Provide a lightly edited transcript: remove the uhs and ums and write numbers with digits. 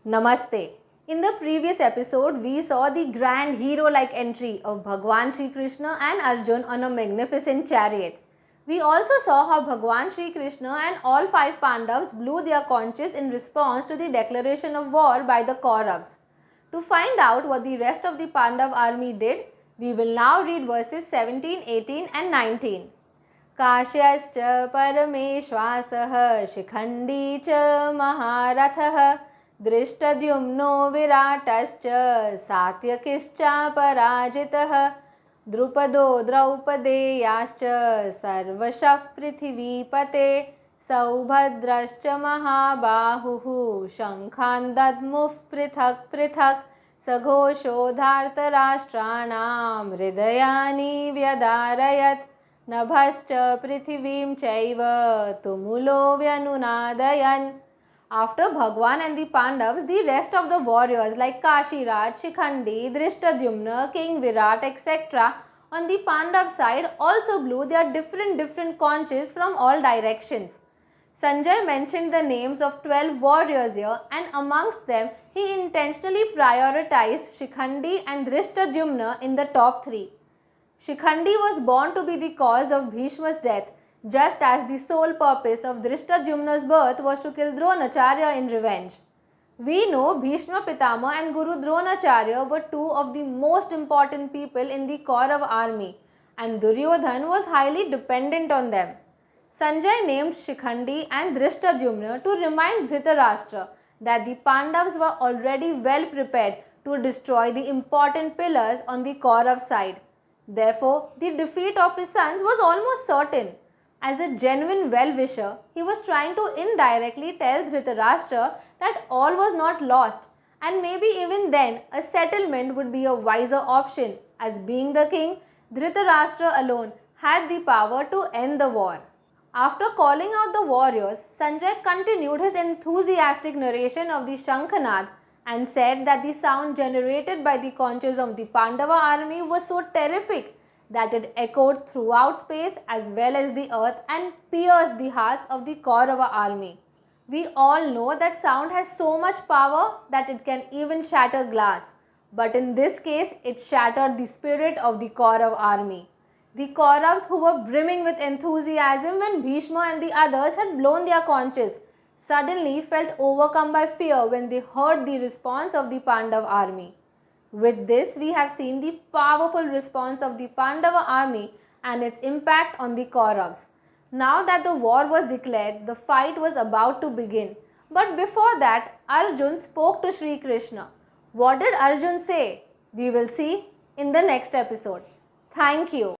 Namaste. In the previous episode, we saw the grand hero-like entry of Bhagwan Shri Krishna and Arjun on a magnificent chariot. We also saw how Bhagwan Shri Krishna and all five Pandavas blew their conches in response to the declaration of war by the Kauravas. To find out what the rest of the Pandav army did, we will now read verses 17, 18 and 19. काश्यश्च परमेश्वासः Shikhandi च महारथः दृष्टद्युम्नो विराटश्च सात्यकिश्चापराजितः द्रुपदो द्रौपदेयाश्च सर्वशः पृथिवीपते सौभद्रश्च महाबाहुः शङ्खान् दद्मुः पृथक् पृथक् सघोषोधार्तराष्ट्राणां हृदयानि व्यदारयत् नभश्च पृथिवीं चैव तुमुलो व्यनुनादयन्. After Bhagwan and the Pandavas, the rest of the warriors like Kashiraj, Shikhandi, Drishtadyumna, King Virat, etc. on the Pandav side also blew their different conches from all directions. Sanjay mentioned the names of 12 warriors here, and amongst them he intentionally prioritized Shikhandi and Drishtadyumna in the top 3. Shikhandi was born to be the cause of Bhishma's death, just as the sole purpose of Drishtadyumna's birth was to kill Dronacharya in revenge. We know Bhishma Pitama and Guru Dronacharya were two of the most important people in the Kaurava army, and Duryodhan was highly dependent on them. Sanjay named Shikhandi and Drishtadyumna to remind Dhritarashtra that the Pandavas were already well prepared to destroy the important pillars on the Kaurav side. Therefore, the defeat of his sons was almost certain. As a genuine well-wisher, he was trying to indirectly tell Dhritarashtra that all was not lost, and maybe even then a settlement would be a wiser option, as being the king, Dhritarashtra alone had the power to end the war. After calling out the warriors, Sanjay continued his enthusiastic narration of the Shankhanad and said that the sound generated by the conches of the Pandava army was so terrific that it echoed throughout space as well as the earth and pierced the hearts of the Kaurava army. We all know that sound has so much power that it can even shatter glass, but in this case it shattered the spirit of the Kaurava army. The Kauravas, who were brimming with enthusiasm when Bhishma and the others had blown their conches, suddenly felt overcome by fear when they heard the response of the Pandav army. With this, we have seen the powerful response of the Pandava army and its impact on the Kauravas. Now that the war was declared, the fight was about to begin. But before that, Arjun spoke to Sri Krishna. What did Arjun say? We will see in the next episode. Thank you.